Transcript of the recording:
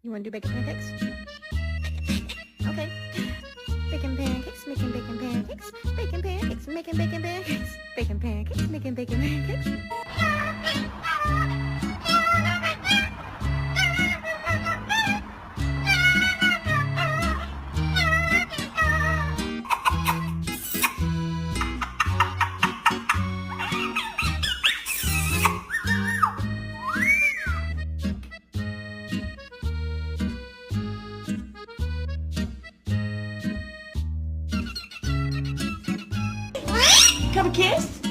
You want to do bacon pancakes? Okay. Bacon pancakes, making bacon pancakes, bacon pancakes, making bacon pancakes, bacon pancakes, making bacon pancakes. Come a kiss?